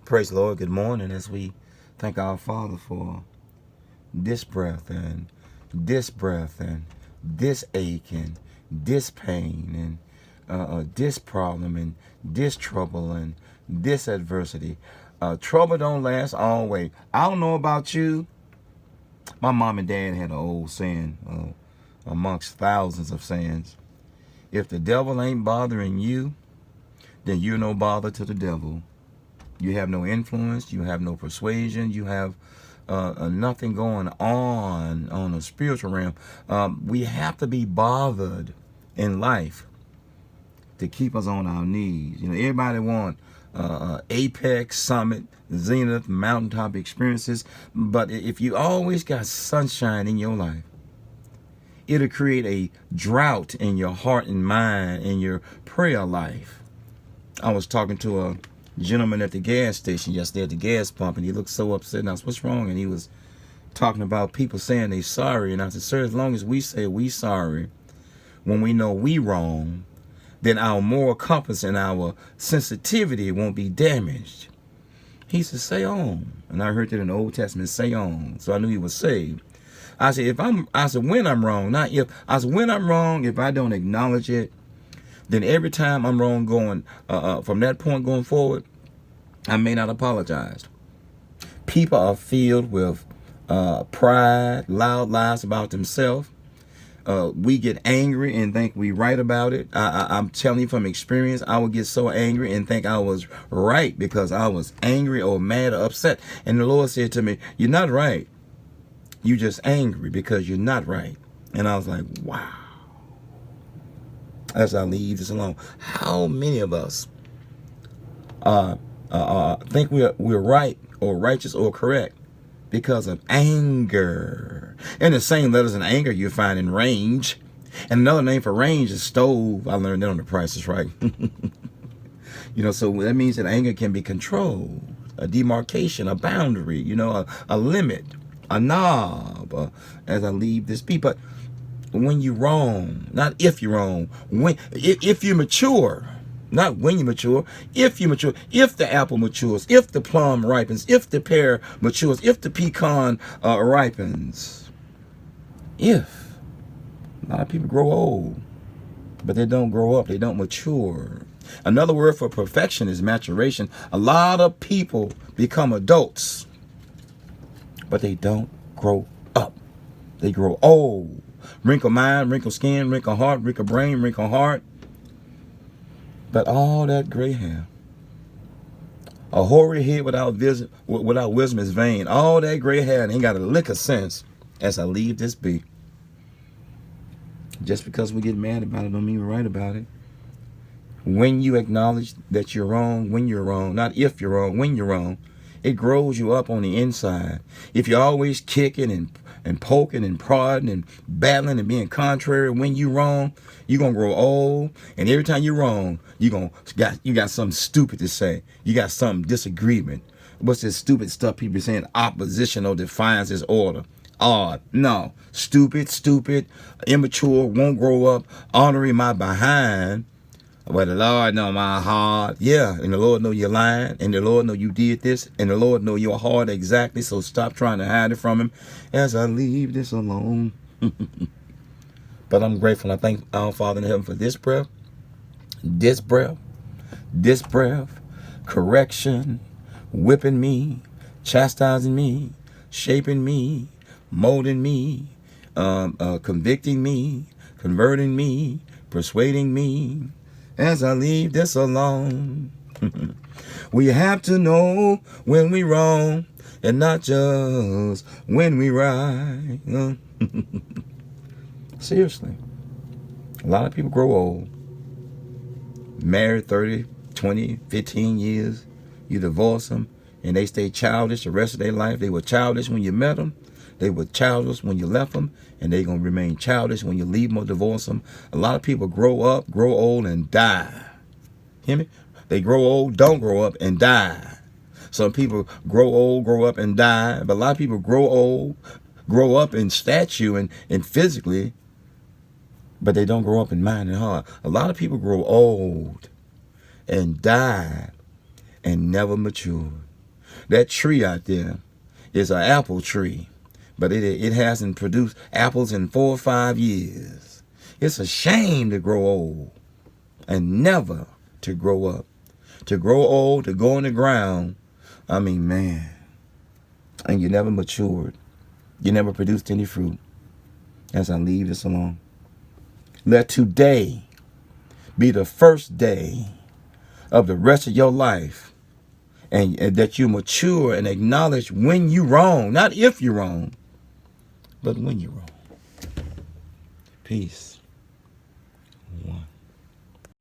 Praise the Lord. Good morning as we thank our Father for this breath and this ache and this pain and this problem and this trouble and this adversity. Trouble don't last always. I don't know about you. My mom and dad had an old saying, amongst thousands of sayings. If the devil ain't bothering you, then you're no bother to the devil. You have no influence. You have no persuasion. You have nothing going on a spiritual realm. We have to be bothered in life to keep us on our knees. You know, everybody want apex, summit, zenith, mountaintop experiences. But if you always got sunshine in your life, it'll create a drought in your heart and mind in your prayer life. I was talking to a gentleman at the gas station yesterday at the gas pump, and he looked so upset. And I said, "What's wrong?" And he was talking about people saying they sorry. And I said, "Sir, as long as we say we sorry when we know we wrong, then our moral compass and our sensitivity won't be damaged." He said, "Say on." And I heard that in the Old Testament, say on. So I knew he was saved. I said, when I'm wrong, not if. I said, when I'm wrong, if I don't acknowledge it, then every time I'm wrong going, from that point going forward, I may not apologize. People are filled with pride, loud lies about themselves. We get angry and think we right about it. I'm telling you from experience, I would get so angry and think I was right because I was angry or mad or upset. And the Lord said to me, "You're not right. You're just angry because you're not right." And I was like, wow. As I leave this alone, how many of us think we're right or righteous or correct because of anger? And the same letters in anger you find in range. And another name for range is stove. I learned that on The Price is Right. So that means that anger can be controlled, a demarcation, a boundary, a limit, a knob, as I leave this be. But when you're wrong, not if you're wrong, if you mature, not when you mature, if you mature, if the apple matures, if the plum ripens, if the pear matures, if the pecan ripens. If. A lot of people grow old, but they don't grow up, they don't mature. Another word for perfection is maturation. A lot of people become adults, but they don't grow up. They grow old. Wrinkle mind, wrinkle skin, wrinkle heart, wrinkle brain, wrinkle heart. But all that gray hair, a hoary head without wisdom is vain. All that gray hair ain't got a lick of sense. As I leave this be. Just because we get mad about it don't mean we're right about it. When you acknowledge that you're wrong, when you're wrong, not if you're wrong, when you're wrong, it grows you up on the inside. If you're always kicking and poking and prodding and battling and being contrary, when you're wrong, you're going to grow old. And every time you're wrong, you got something stupid to say. You got some disagreement. What's this stupid stuff people saying? Opposition or defiance is order. Odd. No. Stupid, immature, won't grow up, honoring my behind. Well, the Lord know my heart. Yeah, and the Lord know you're lying, and the Lord know you did this, and the Lord know your heart exactly, so stop trying to hide it from him as I leave this alone. But I'm grateful. I thank our Father in heaven for this breath, correction, whipping me, chastising me, shaping me, molding me, convicting me, converting me, persuading me. As I leave this alone, we have to know when we wrong and not just when we right. Seriously. A lot of people grow old. Married 30, 20, 15 years. You divorce them and they stay childish the rest of their life. They were childish when you met them. They were childish when you left them, and they're going to remain childish when you leave them or divorce them. A lot of people grow up, grow old, and die. Hear me? They grow old, don't grow up, and die. Some people grow old, grow up, and die. But a lot of people grow old, grow up in stature and physically, but they don't grow up in mind and heart. A lot of people grow old and die and never mature. That tree out there is an apple tree, but it hasn't produced apples in 4 or 5 years. It's a shame to grow old and never to grow up. To grow old, to go on the ground, I mean, man, and you never matured. You never produced any fruit. As I leave this alone, let today be the first day of the rest of your life, and that you mature and acknowledge when you're wrong, not if you're wrong, but when you're wrong. Peace. One.